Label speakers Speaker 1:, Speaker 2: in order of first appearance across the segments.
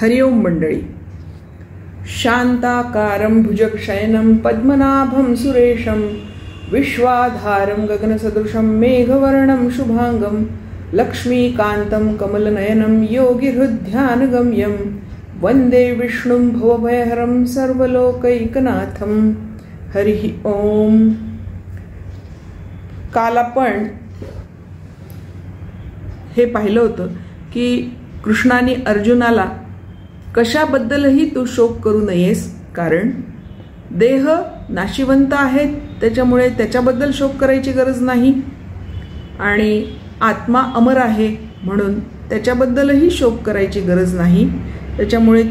Speaker 1: हरिओम मंडळी. शांताकारं भुजगशयनं पद्मनाभं सुरेशं विश्वाधारं गगनसदृशं मेघवर्णं शुभांगं लक्ष्मीकान्तं कमलनयनं योगिहृद्ध्यानगम्यं वंदे विष्णुं भवभयहरं सर्वलोकैकनाथं. हरि ओम. काल आपण हे पाहिलं होतं की कृष्णाने अर्जुनाला कशाबद्दलही तू शोक करू नयेस, कारण देह नाशिवंत आहेत त्याच्यामुळे त्याच्याबद्दल शोक करायची गरज नाही, आणि आत्मा अमर आहे म्हणून त्याच्याबद्दलही शोक करायची गरज नाही. त्याच्यामुळे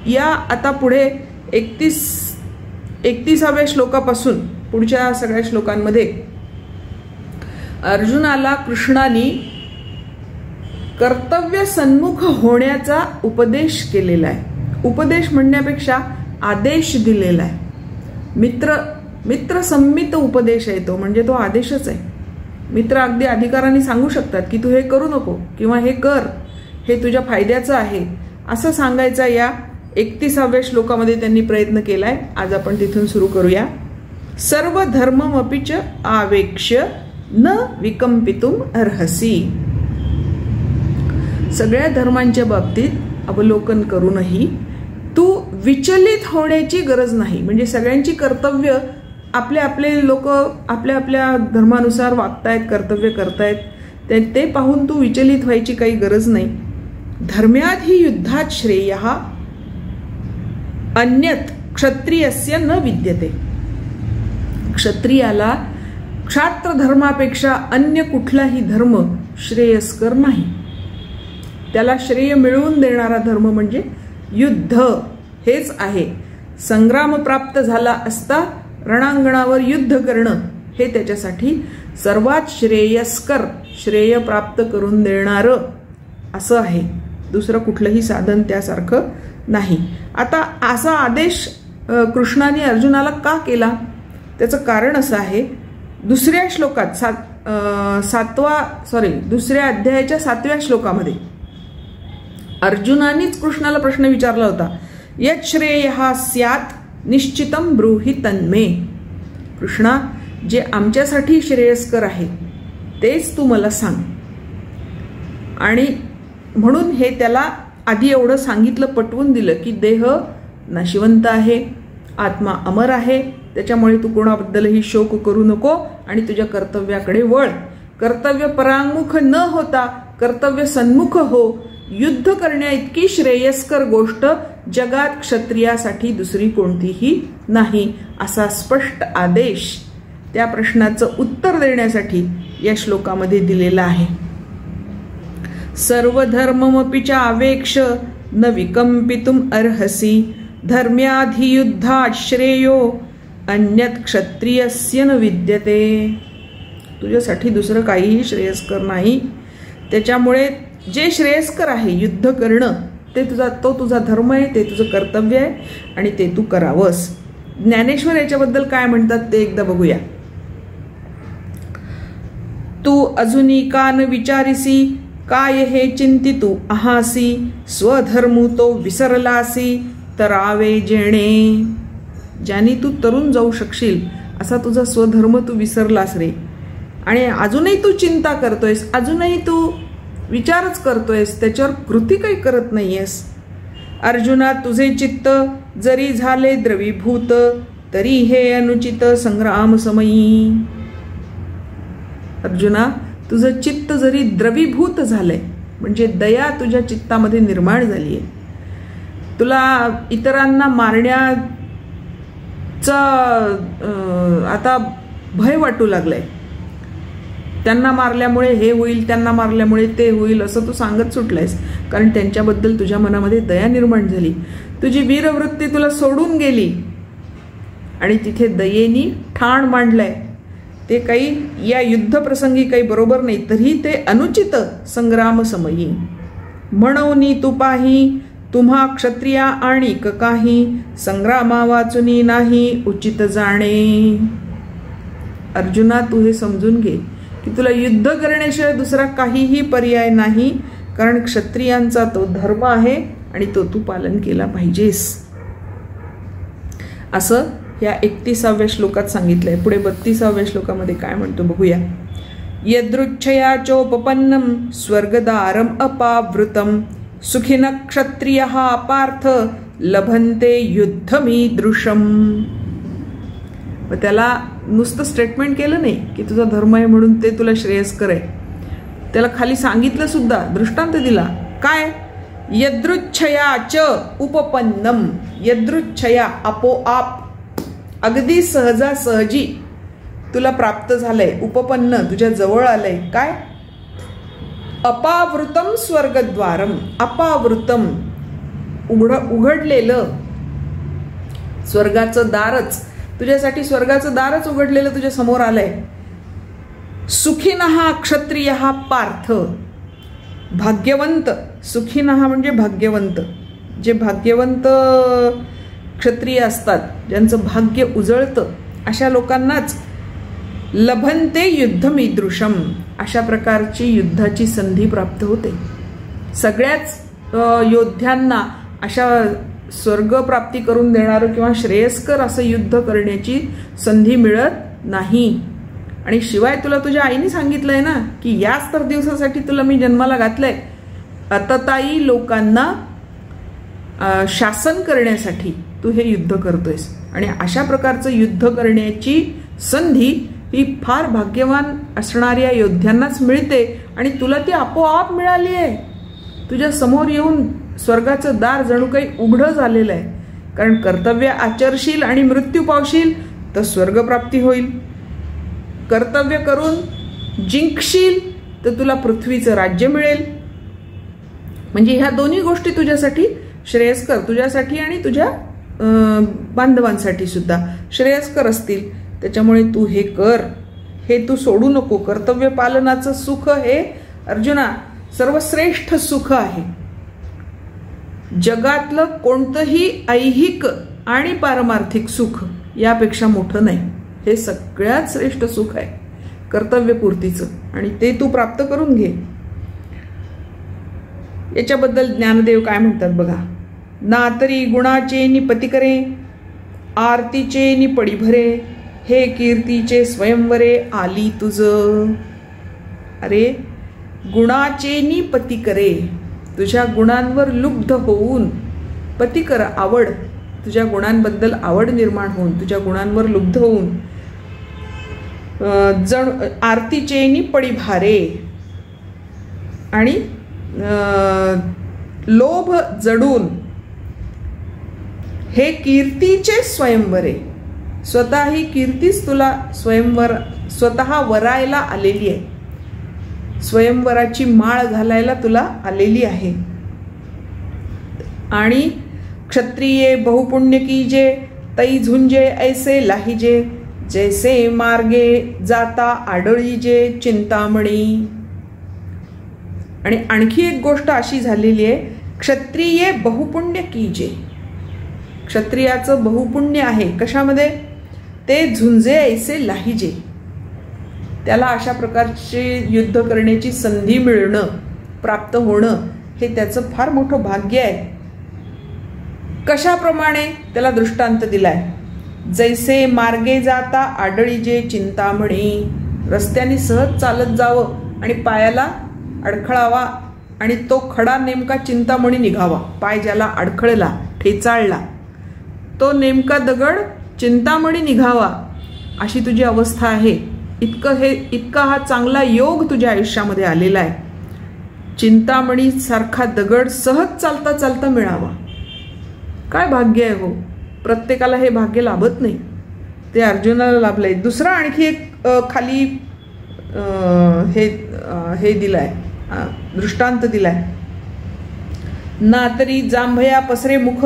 Speaker 1: या आता पुढे 31व्या श्लोकापासून पुढच्या सगळ्या श्लोकांमध्ये अर्जुनाला कृष्णाने कर्तव्य सन्मुख होण्याचा उपदेश केलेला आहे. उपदेश म्हणण्यापेक्षा आदेश दिलेला आहे. मित्र संमित उपदेश आहे तो, म्हणजे तो आदेशच आहे. मित्र अगदी अधिकाराने सांगू शकतात की तू हे करू नको किंवा हे कर, हे तुझ्या फायद्याचं आहे असं सांगायचा या 31व्या श्लोकामध्ये त्यांनी प्रयत्न केलाय. आज आपण तिथून सुरू करूया. सर्व धर्ममपि च आवेक्ष्य न विकंपितुम अर्हसी. सगळ्या धर्मांच्या बाबतीत अवलोकन करूनही तू विचलित होण्याची गरज नाही. म्हणजे सगळ्यांची कर्तव्य आपले लोक आपल्या धर्मानुसार वागतायत, कर्तव्य करतायत, ते पाहून तू विचलित व्हायची काही गरज नाही. धर्म्याधी युद्धात श्रेयः अन्यत क्षत्रियस्य न विद्यते. क्षत्रियाला क्षात्र धर्मापेक्षा अन्य कुठलाही धर्म श्रेयस्कर नाही. त्याला श्रेय मिळवून देणारा धर्म म्हणजे युद्ध हेच आहे. संग्राम प्राप्त झाला असता रणांगणावर युद्ध करणं हे त्याच्यासाठी सर्वात श्रेयस्कर, श्रेय प्राप्त करून देणारं असं आहे. दुसरं कुठलंही साधन त्यासारखं नाही. आता असा आदेश कृष्णाने अर्जुनाला का केला त्याचं कारण असं आहे. दुसऱ्या श्लोकात दुसऱ्या अध्यायाच्या 7व्या श्लोकामध्ये अर्जुनानेच कृष्णाला प्रश्न विचारला होता. यत् श्रेयः स्यात् निश्चितं ब्रूहि तन्मे. कृष्णा, जे आमच्यासाठी श्रेयस्कर आहे तेच तू मला सांग. आणि म्हणून हे त्याला आधी एवढं सांगितलं, पटवून दिलं की देह नाशिवंत आहे, आत्मा अमर आहे, त्याच्यामुळे तू कोणाबद्दलही शोक करू नको आणि तुझ्या कर्तव्याकडे वळ. कर्तव्य परांगमुख न होता कर्तव्य सन्मुख हो. युद्ध करण्या इतकी श्रेयस्कर गोष्ट जगात क्षत्रियासाठी दुसरी कोणतीही नाही, असा स्पष्ट आदेश त्या प्रश्नाचं उत्तर देण्यासाठी या श्लोकामध्ये दिलेला आहे. सर्व धर्ममपि च आवेक्ष्य न विकंपितुम अर्हसि धर्म्याधियुद्धात् श्रेयो अन्यत् क्षत्रियस्य न विद्यते. तुझ्यासाठी दुसरं काहीही श्रेयस्कर नाही. त्याच्यामुळे जे श्रेयस्कर आहे युद्ध करणं ते तुझा धर्म आहे, ते तुझं कर्तव्य आहे आणि ते तू करावंस. ज्ञानेश्वर याच्याबद्दल काय म्हणतात ते एकदा बघूया. तू अजूनी का न विचारिसी काय हे चिंतितू आहासी स्वधर्मू तो विसरलासी तरावे जेणे. ज्याने तू तरुण जाऊ शकशील असा तुझा स्वधर्म तू विसरलास रे, आणि अजूनही तू चिंता करतोयस, अजूनही तू विचारच करतोयस, त्याच्यावर कृती काही करत नाहीयेस. अर्जुना, तुझे चित्त जरी झाले द्रवीभूत तरी हे अनुचित संग्राम समयी. अर्जुना, तुझं चित्त जरी द्रवीभूत झालंय म्हणजे दया तुझ्या चित्तामध्ये निर्माण झालीय, तुला इतरांना मारण्याचा आता भय वाटू लागलाय. त्यांना मारल्यामुळे हे होईल, त्यांना मारल्यामुळे ते होईल असं तू सांगत सुटलायस, कारण त्यांच्याबद्दल तुझ्या मनामध्ये दया निर्माण झाली. तुझी वीरवृत्ती तुला सोडून गेली आणि तिथे दयेनी ठाण मांडलंय. ते काही या युद्धप्रसंगी काही बरोबर नाही, तरी ते अनुचित संग्राम समयी. म्हणून तू पाही तुम्हा क्षत्रिया आणि काही संग्रामा वाचुनी नाही उचित जाणे. अर्जुना, तू हे समजून घे की तुला युद्ध करण्याशिवाय दुसरा काहीही पर्याय नाही, कारण क्षत्रियांचा तो धर्म आहे आणि तो तू पालन केला पाहिजेस, असं या 31व्या श्लोकात सांगितलंय. पुढे 32व्या श्लोकामध्ये काय म्हणतो बघूया. यदृच्छया चोपपन्नम स्वर्गदारम अपावृतम सुखिन क्षत्रियः पार्थ लभन्ते युद्धमीदृशम. त्याला नुसतं स्टेटमेंट केलं नाही की तुझा धर्म आहे म्हणून ते तुला श्रेयस्कर आहे, त्याला खाली सांगितलं सुद्धा, दृष्टांत दिला. काय? यदृच्छया च उपपन्नम. यदृच्छया आपोआप, अगदी सहजासहजी तुला प्राप्त झालंय, उपपन्न तुझ्या जवळ आलंय. काय? अपावृतम स्वर्गद्वारम. अपावृतम उघडलेलं स्वर्गाचं दारच, तुझ्यासाठी स्वर्गाचं दारच उघडलेलं तुझ्या समोर आलंय. सुखिनः क्षत्रियः पार्थ. भाग्यवंत. सुखिनः म्हणजे भाग्यवंत. जे भाग्यवंत क्षत्रिय असतात, ज्यांचं भाग्य उजळतं, अशा लोकांनाच लभन्ते युद्धमीदृशम. अशा प्रकारची युद्धाची संधी प्राप्त होते. सगळ्याच योद्ध्यांना अशा स्वर्गप्राप्ती करून देणारं किंवा श्रेयस्कर असं युद्ध करण्याची संधी मिळत नाही. आणि शिवाय तुला तुझ्या आईने सांगितलंय ना की याच तर दिवसासाठी तुला मी जन्माला घातलंय, अतताई लोकांना शासन करण्यासाठी तू हे युद्ध करतोयस. आणि अशा प्रकारचं युद्ध करण्याची संधी ही फार भाग्यवान असणाऱ्या योद्ध्यांनाच मिळते आणि तुला ती आपोआप मिळाली आहे. तुझ्या समोर येऊन स्वर्गाचं दार जणू काही उघडं झालेलं आहे. कारण कर्तव्य आचरशील आणि मृत्यू पावशील तर स्वर्गप्राप्ती होईल. कर्तव्य करून जिंकशील तर तुला पृथ्वीचं राज्य मिळेल. म्हणजे ह्या दोन्ही गोष्टी तुझ्यासाठी श्रेयस्कर, तुझ्यासाठी आणि तुझ्या बांधवांसाठी सुद्धा श्रेयस्कर असतील. त्याच्यामुळे तू हे कर, हे तू सोडू नको. कर्तव्य पालनाचं सुख हे अर्जुना सर्वश्रेष्ठ सुख आहे. जगातलं कोणतंही ऐहिक आणि पारमार्थिक सुख यापेक्षा मोठं नाही. हे सगळ्यात श्रेष्ठ सुख आहे कर्तव्यपूर्तीचं, आणि ते तू प्राप्त करून घे. याच्याबद्दल ज्ञानदेव काय म्हणतात बघा. ना तरी गुणाचे निपती करे, आरतीचे निपडी भरे, हे कीर्तीचे स्वयंवरे आली तुझ. अरे गुणाचे निपती करे, तुझ्या गुणांवर लुब्ध होऊन, पती कर आवड, तुझ्या गुणांबद्दल आवड निर्माण होऊन, तुझ्या गुणांवर लुब्ध होऊन, जण आरतीचे निपडी भारे, आणि लोभ जडून, हे कीर्तीचे स्वयंवरे. स्वतः ही कीर्तीच तुला स्वयंवर स्वतः वरायला आलेली आहे. स्वयंवराची माळ घालायला तुला आलेली आहे. आणि क्षत्रिये बहुपुण्य कीजे, तै झुंजे ऐसे लाहिजे, जैसे मार्गे जाता आडळीजे चिंतामणी. आणि आणखी एक गोष्ट अशी झालेली आहे, क्षत्रिये बहुपुण्य कीजे. क्षत्रियाचं बहुपुण्य आहे कशामध्ये? ते झुंजे ऐसे लाहिजे. त्याला अशा प्रकारचे युद्ध करण्याची संधी मिळणं, प्राप्त होणं, हे त्याचं फार मोठं भाग्य आहे. कशाप्रमाणे? त्याला दृष्टांत दिलाय. जैसे मार्गे जाता आडळीजे चिंतामणी. रस्त्याने सहज चालत जावं आणि पायाला अडखळावा आणि तो खडा नेमका चिंतामणी निघावा. पाय ज्याला अडखळला, ठेचाळला, तो नेमका दगड चिंतामणी निघावा, अशी तुझी अवस्था आहे. इतका हा चांगला योग तुझ्या आयुष्यामध्ये आलेला आहे. चिंतामणी सारखा दगड सहज चालता चालता मिळावा. काय भाग्य आहे हो. प्रत्येकाला हे भाग्य लाभत नाही, ते अर्जुनाला लाभलंय. दुसरा आणखी एक खाली हे दिलाय, दृष्टांत दिलाय. ना तरी जांभया पसरे मुख,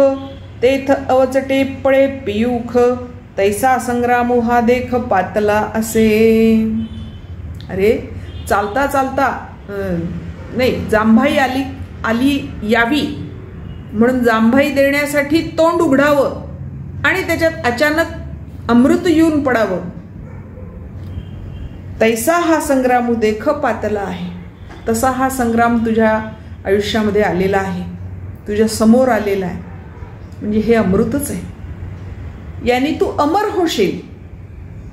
Speaker 1: तेथ अवचटे पळे पियूख, तैसा संग्रामो हा देख पातला असे. अरे चालता चालता नाही, जांभाई आली यावी म्हणून जांभाई देण्यासाठी तोंड उघडावं आणि त्याच्यात अचानक अमृत येऊन पडावं. तैसा हा संग्राम देख पातला आहे. तसा हा संग्राम तुझ्या आयुष्यामध्ये आलेला आहे. तुझ्या समोर आलेला आहे, म्हणजे हे अमृतच आहे. याने तू अमर होशील,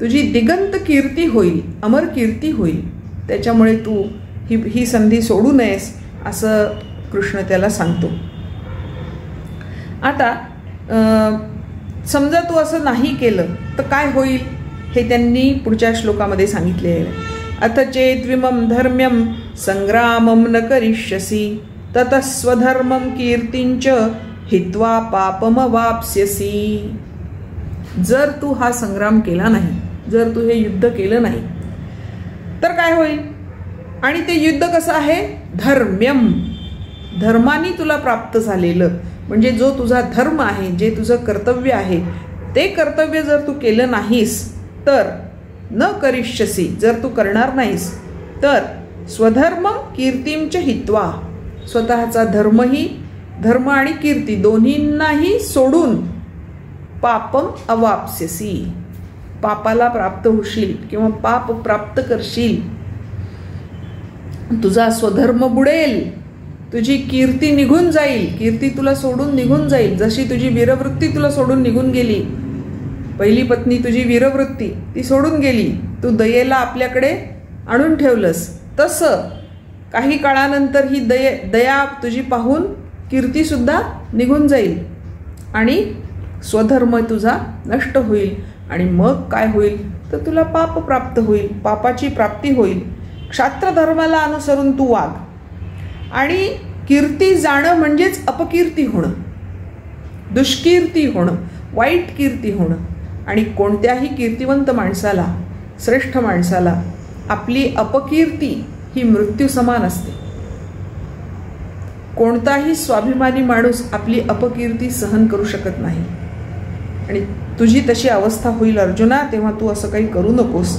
Speaker 1: तुझी दिगंत कीर्ती होईल, अमर कीर्ती होईल. त्याच्यामुळे तू ही संधी सोडू नयेस असं कृष्ण त्याला सांगतो. आता समजा तू असं नाही केलं तर काय होईल हे त्यांनी पुढच्या श्लोकामध्ये सांगितले आहे. अथ चेद्विमं धर्म्यं संग्रामं न करिष्यसि ततः स्वधर्मं कीर्तिंच हित्वा पापमवाप्स्यसि. जर तू हा संग्राम केला नाही, जर तू हे युद्ध केलं नाही तर काय होईल? आणि ते युद्ध कसं आहे? धर्म्यम, धर्मानी तुला प्राप्त झालेलं, म्हणजे जो तुझा धर्म आहे, जे तुझं कर्तव्य आहे, ते कर्तव्य जर तू केलं नाहीस तर न करिष्यसी, जर तू करणार नाहीस तर स्वधर्म कीर्तींच हित्वा, स्वतःचा धर्म आणि कीर्ती दोन्हींनाही सोडून पापम अवाप्स्यसी, पापाला प्राप्त होशील किंवा पाप प्राप्त करशील. तुझा स्वधर्म बुडेल, तुझी कीर्ती निघून जाईल, कीर्ती तुला सोडून निघून जाईल. जशी तुझी वीरवृत्ती तुला सोडून निघून गेली, पहिली पत्नी तुझी वीरवृत्ती ती सोडून गेली, तू दयेला आपल्याकडे आणून ठेवलंस, तसं काही काळानंतर ही दया तुझी पाहून कीर्तीसुद्धा निघून जाईल आणि स्वधर्म तुझा नष्ट होईल. आणि मग काय होईल तर तुला पाप प्राप्त होईल, पापाची प्राप्ती होईल. क्षात्र धर्माला अनुसरून तू वाग. आणि कीर्ती जाणं म्हणजेच अपकीर्ती होणं, दुष्कीर्ती होणं, वाईट कीर्ती होणं. आणि कोणत्याही कीर्तिवंत माणसाला, श्रेष्ठ माणसाला आपली अपकीर्ती ही मृत्यू समान असते. कोणताही स्वाभिमानी माणूस आपली अपकीर्ती सहन करू शकत नाही. आणि तुझी तशी अवस्था होईल अर्जुना, तेव्हा तू असं काही करू नकोस.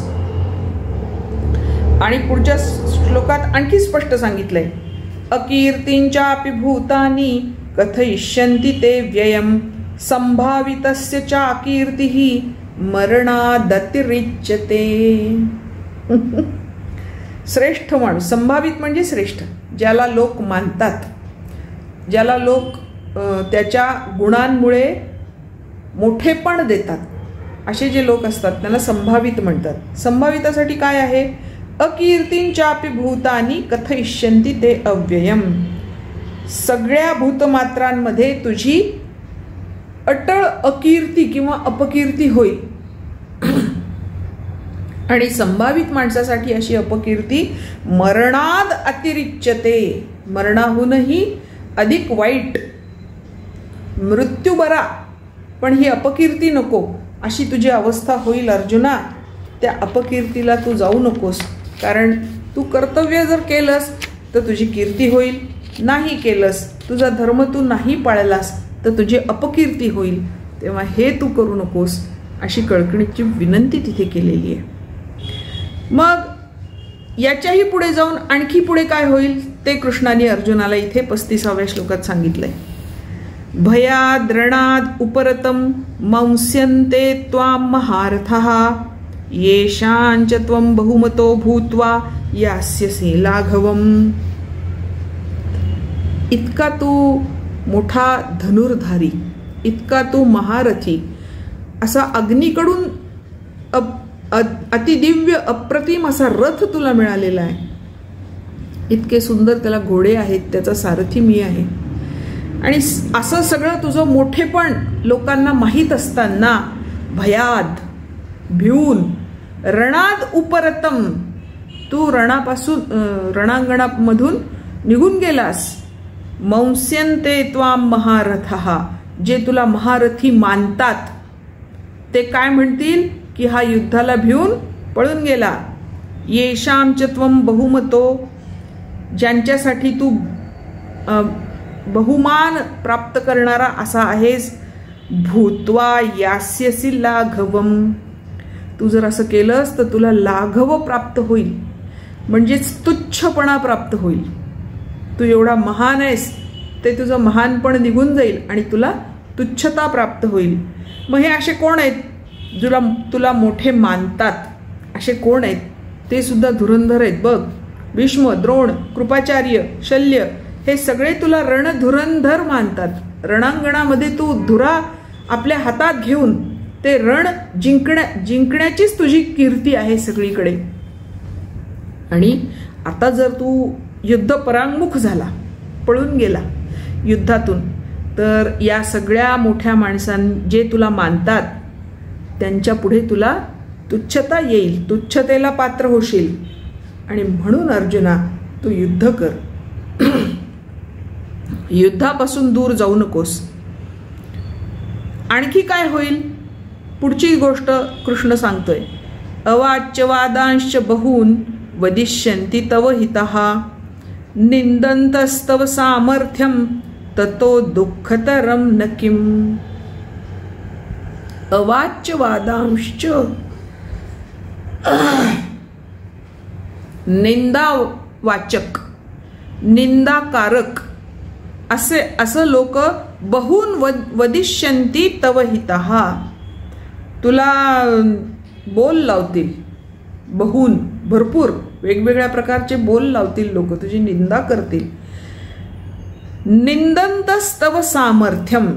Speaker 1: आणि पुढच्या श्लोकात आणखी स्पष्ट सांगितलंय, अकीर्तींचापि भूतानि कथयिष्यन्ति ते व्ययम् संभावितस्य चाकीर्तिः मरणादतिरिच्यते. श्रेष्ठ माणूस, संभावित म्हणजे श्रेष्ठ, ज्याला लोक मानतात, ज्याला लोक त्याच्या गुणांमुळे मोठेपण देतात, असे जे लोक असतात त्यांना संभावित म्हणतात. संभावितासाठी काय आहे? अकीर्तींचापि भूतानि कथयिष्यन्ति ते अव्ययम्. सगळ्या भूतमात्रांमध्ये तुझी अटळ अकीर्ती किंवा अपकीर्ती होईल. आणि संभावित माणसासाठी अशी अपकीर्ती मरणाद अतिरिच्यते, मरणाहूनही अधिक वाईट. मृत्यू बरा पण ही अपकीर्ती नको, अशी तुझी अवस्था होईल अर्जुना. त्या अपकीर्तीला तू जाऊ नकोस, कारण तू कर्तव्य जर केलंस तर तुझी कीर्ती होईल, नाही केलंस, तुझा धर्म तू नाही पाळलास तर तुझी अपकीर्ती होईल. तेव्हा हे तू करू नकोस, अशी कळकळीची विनंती तिथे केलेली आहे. मग याच्याही पुढे जाऊन आणखी पुढे काय होईल ते कृष्णाने अर्जुनाला इथे 35व्या श्लोकात सांगितलंय. भयाद रणाद उपरतम मंस्यन्ते त्वाम महारथः येषांच त्वं बहुमतो भूत्वा यास्यसि लाघवम्. इतका तू मोठा धनुर्धारी, इतका तू महारथी, असा अग्नीकडून अतिदिव्य अप्रतिम असा रथ तुला मिळालेला आहे. इतके सुंदर त्याला घोडे आहेत, त्याचा सारथी मी आहे. आणि असं सगळं तुझं मोठेपण लोकांना माहीत असताना भयाद, भिवून, रणाद उपरतम, तू रणांगणामधून निघून गेलास. मंस्यन्ते त्वाम महारथः, जे तुला महारथी मानतात ते काय म्हणतील की हा युद्धाला भिवून पळून गेला. येषांच त्वं बहुमतो, ज्यांच्यासाठी तू बहुमान प्राप्त करणारा असा आहेस. भूत्वा यास्यसि लाघवम, तू जर असं केलंस तर तुला लाघव प्राप्त होईल, म्हणजेच तुच्छपणा प्राप्त होईल. तू एवढा महान आहेस ते तुझं महानपण निघून जाईल आणि तुला तुच्छता प्राप्त होईल. मग हे असे कोण आहेत तुला मोठे मानतात? असे कोण आहेत? ते सुद्धा धुरंधर आहेत बघ. भीष्म, द्रोण, कृपाचार्य, शल्य हे सगळे तुला रणधुरंधर मानतात. रणांगणामध्ये तू धुरा आपल्या हातात घेऊन ते रण जिंकण्याचीच तुझी कीर्ती आहे सगळीकडे. आणि आता जर तू युद्ध परांगमुख झाला, पळून गेला युद्धातून, तर या सगळ्या मोठ्या जे तुला मानतात त्यांच्या पुढे तुला तुच्छता येईल, तुच्छतेला पात्र होशील. आणि म्हणून अर्जुना तू युद्ध कर, युद्धापासून दूर जाऊ नकोस. आणखी काय होईल पुढची गोष्ट कृष्ण सांगतोय. अवाच्यवादांश्च बहून वदिष्यन्ति तव हितः निंदन्तस्तव सामर्थ्यम ततो दुःखतरम न किम. अवाच्यवादांश्च, निंदावाचक, निंदाकारक असं लोक बहून वदिष्यन्ति तव हितः, तुला बोल लावतील. बहून भरपूर वेगवेगळ्या प्रकारचे बोल लावतील लोक, तुझी निंदा करतील. निंदन्तस्तव सामर्थ्यम,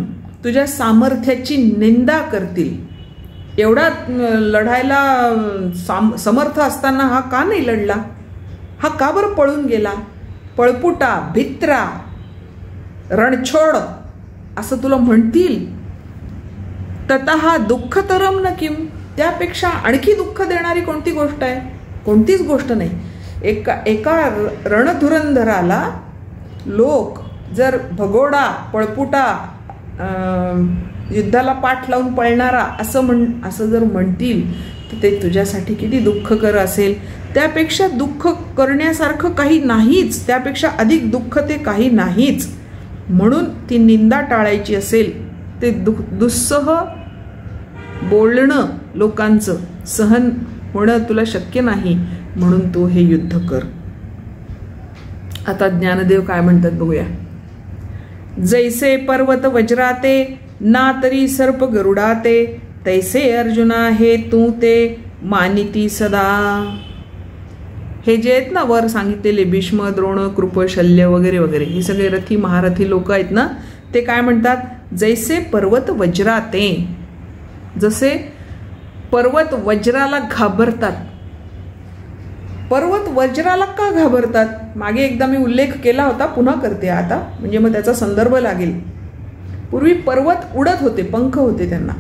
Speaker 1: तुझ्या सामर्थ्याची निंदा करतील. एवढा लढायला समर्थ असताना हा का नाही लढला, हा का बरं पळून गेला, पळपुटा, भित्रा, रणछोड असं तुला म्हणतील. ततः दुःखतरम न किम, त्यापेक्षा आणखी दुःख देणारी कोणती गोष्ट आहे? कोणतीच गोष्ट नाही. एका रणधुरंधराला लोक जर भगोडा, पळपुटा, युद्धाला पाठ लावून पळणारा असं जर म्हणतील तर ते तुझ्यासाठी किती दुःखकर असेल. त्यापेक्षा दुःख करण्यासारखं काही नाहीच, त्यापेक्षा अधिक दुःख ते काही नाहीच. म्हणून ती निंदा टाळायची असेल, ते दुस्सह बोलणं लोकांचं सहन होणं तुला शक्य नाही, म्हणून तू हे युद्ध कर. आता ज्ञानदेव काय म्हणतात बघूया. जैसे पर्वत वज्राते ना तरी सर्प गरुडाते, तैसे अर्जुना हे तू ते मानिती सदा. हे जे आहेत ना वर सांगितलेले भीष्म, द्रोण, कृप, शल्य वगैरे वगैरे, हे सगळे रथी महारथी लोक आहेत ना, ते काय म्हणतात. जैसे पर्वत वज्राते, जसे पर्वत वज्राला घाबरतात. पर्वत वज्राला का घाबरतात? मागे एकदा मी उल्लेख केला होता, पुन्हा करते आता, म्हणजे मग त्याचा संदर्भ लागेल. पूर्वी पर्वत उडत होते, पंख होते त्यांना,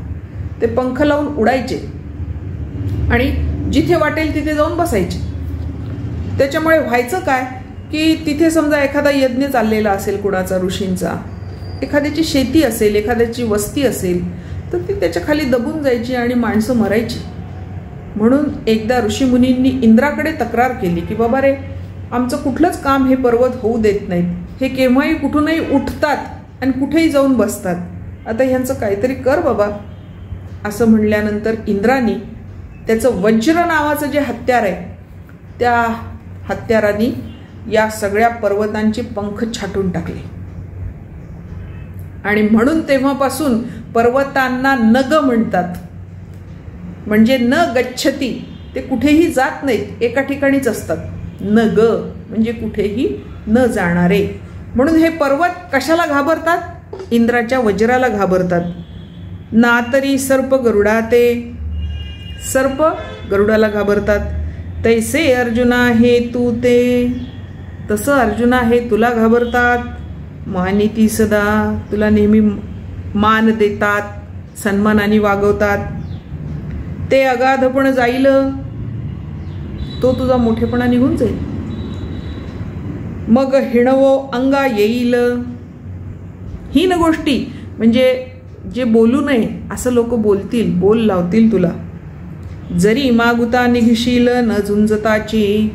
Speaker 1: ते पंख लावून उडायचे आणि जिथे वाटेल तिथे जाऊन बसायचे. त्याच्यामुळे व्हायचं काय की तिथे समजा एखादा यज्ञ चाललेला असेल कुणाचा, ऋषींचा, एखाद्याची शेती असेल, एखाद्याची वस्ती असेल, तर ती त्याच्या खाली दबून जायची आणि माणसं मरायची. म्हणून एकदा ऋषीमुनींनी इंद्राकडे तक्रार केली की बाबा रे, आमचं कुठलंच काम हे पर्वत होऊ देत नाहीत, हे केव्हाही कुठूनही उठतात आणि कुठेही जाऊन बसतात, आता ह्यांचं काहीतरी कर बाबा. असं म्हणल्यानंतर इंद्रानी त्याचं वज्र नावाचं जे हत्यार आहे, त्या हत्याराने या सगळ्या पर्वतांचे पंख छाटून टाकले. आणि म्हणून तेव्हापासून पर्वतांना नग म्हणतात, म्हणजे न गच्छती, ते कुठेही जात नाहीत, एका ठिकाणीच असतात. नग म्हणजे कुठेही न जाणारे. म्हणून हे पर्वत कशाला घाबरतात? इंद्राच्या वज्राला घाबरतात. ना तरी सर्प गरुडाते, सर्प गरुडाला घाबरतात. तैसे अर्जुना हे तू ते, तसं अर्जुना हे तुला घाबरतात. मानिती सदा, तुला नेहमी मान देतात, सन्मानाने वागवतात. ते अगाधपण जाईल, तो तुझा मोठेपणा निघून जाईल. मग हिणवो अंगा येईल, हीन गोष्टी म्हणजे जे बोलू नये असं लोक बोलतील, बोल लावतील तुला. जरी मागुता निघशील न झुंजताची,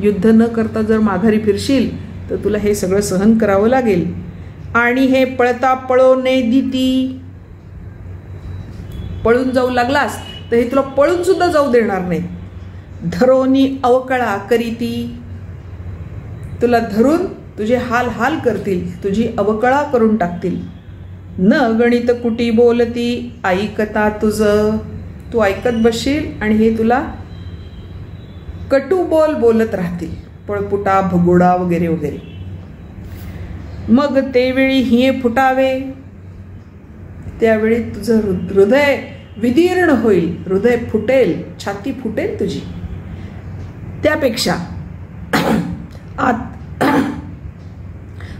Speaker 1: युद्ध न करता जर माघारी फिरशील तर तुला हे सगळं सहन करावं लागेल. आणि हे पळता पळो ने दिती, पळून जाऊ लागलास तर हे तुला पळून सुद्धा जाऊ देणार नाही. धरोनी अवकळा करीती, तुला धरून तुझे हाल हाल करतील, तुझी अवकळा करून टाकतील. न गणित कुटी बोलती ऐकता तुझं, तू ऐकत बसशील आणि हे तुला कटू बोल बोलत राहतील, पळपुटा, भगोडा वगैरे वगैरे. मग तेवेळी हिये फुटावे, त्यावेळी तुझं हृदय विदीर्ण होईल, हृदय फुटेल, छाती फुटेल तुझी. त्यापेक्षा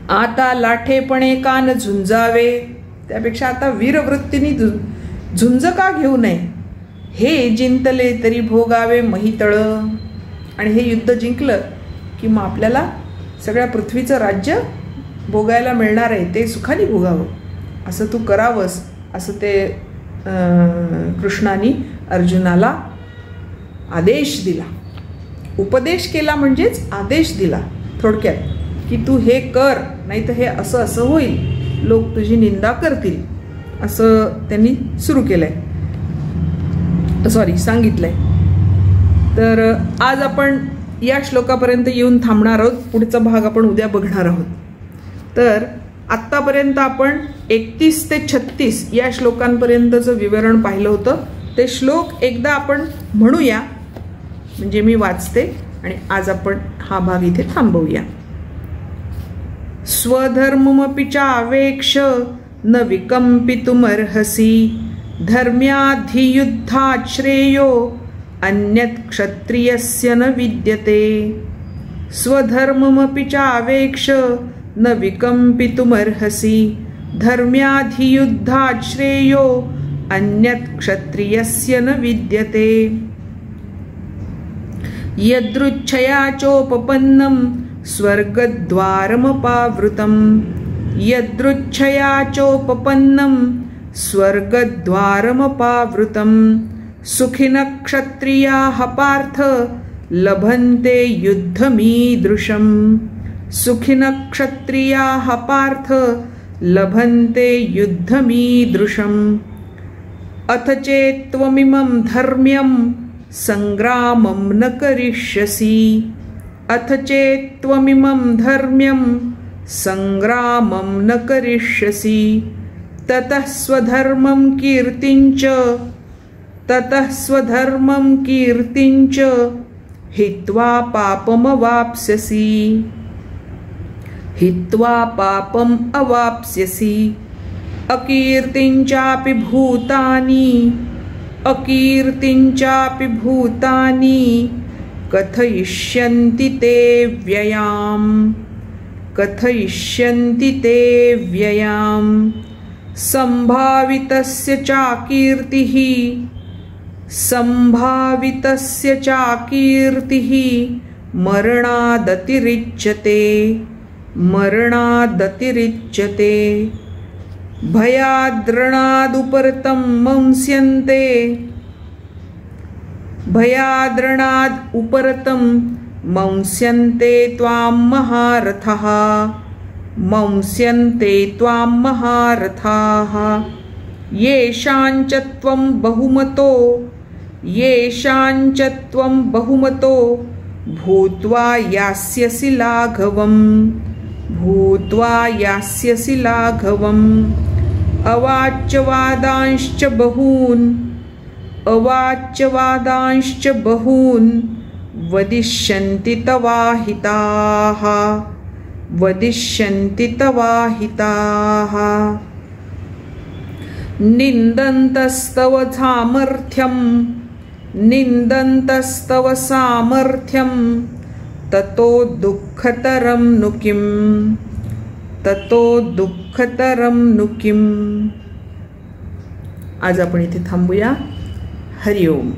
Speaker 1: आता लाठेपणे कान झुंजावे, त्यापेक्षा आता वीरवृत्तीने झुंज का घेऊ नये. हे जिंकले तरी भोगावे महितळ, आणि हे युद्ध जिंकलं की मग आपल्याला सगळ्या पृथ्वीचं राज्य भोगायला मिळणार आहे, ते सुखाने भोगावं, असं तू करावंस, असं ते कृष्णाने अर्जुनाला आदेश दिला. उपदेश केला म्हणजेच आदेश दिला थोडक्यात, की तू हे कर, नाही तर हे असं असं होईल, लोक तुझी निंदा करतील, असं त्यांनी सुरू केलंय, सांगितलंय. तर आज आपण या श्लोकापर्यंत येऊन थांबणार आहोत. पुढचा भाग आपण उद्या बघणार आहोत. तर आत्तापर्यंत आपण 31 ते 36 या श्लोकांपर्यंतचं विवरण पाहिलं होतं. ते श्लोक एकदा आपण म्हणूया, म्हणजे मी वाचते आणि आज आपण हा भाग इथे थांबवूया. स्वधर्ममपि चावेक्ष न विकम्पितुमर्हसि, धर्म्याधियुद्धात् श्रेयो अन्यत् क्षत्रियस्य न विद्यते. स्वधर्ममपि चावेक्ष न विकम्पितुमर्हसि, धर्म्याधियुद्धात् श्रेयो अन्यत् क्षत्रियस्य न विद्यते. यदृच्छया चोपपन्नं स्वर्गद्वारमपावृतं, यदृच्छया चोपपन्नं स्वर्गद्वारमपावृतं. सुखिनः क्षत्रियाः पार्थ लभन्ते युद्धमीदृशं, सुखिनः क्षत्रियाः पार्थ लभन्ते युद्धमीदृशम्. अथ चेत्त्वमिमं धर्म्यं संग्रामं न करिष्यसि, अथ चेत्त्वमिमं धर्म्यं संग्रामं न करिष्यसि. ततः स्वधर्मं कीर्तिञ्च, ततः स्वधर्मं कीर्तिञ्च हित्वा पापमवाप्स्यसि, हित्वा पापम् अवाप्स्यसि. अकीर्तिञ्चापि भूतानि, अकीर्तिञ्चापि भूतानि कथयिष्यन्ति ते व्ययाम्, कथयिष्यन्ति ते व्ययाम्. संभावितस्य चाकीर्तिः, संभावितस्य चाकीर्तिः मरणादतिरिच्यते, मरणादतिरिच्यते. भयाद्रणादुपरतं मंस्यन्ते, भयाद्रणाद् उपरतं मंस्यन्ते त्वां महारथाः, मंस्यन्ते त्वां महारथाः. येषाञ्च त्वं बहुमतो, येषाञ्च त्वं बहुमतो भूत्वा यास्यसि लाघवम्, भूत्वा यास्यसि लाघवम्. अवाच्यवादांश्च बहून्, अवाच्यवादांश्च बहून् वदिष्यन्ति तवाहिताः, वदिष्यन्ति तवाहिताः. निन्दन्तस्तव सामर्थ्यं, निन्दन्तस्तव सामर्थ्यं ततो दुःखतरं नु किम्, ततो दुःखतरं नु किम्. आज आपण इथे थांबूया. हरि ओम.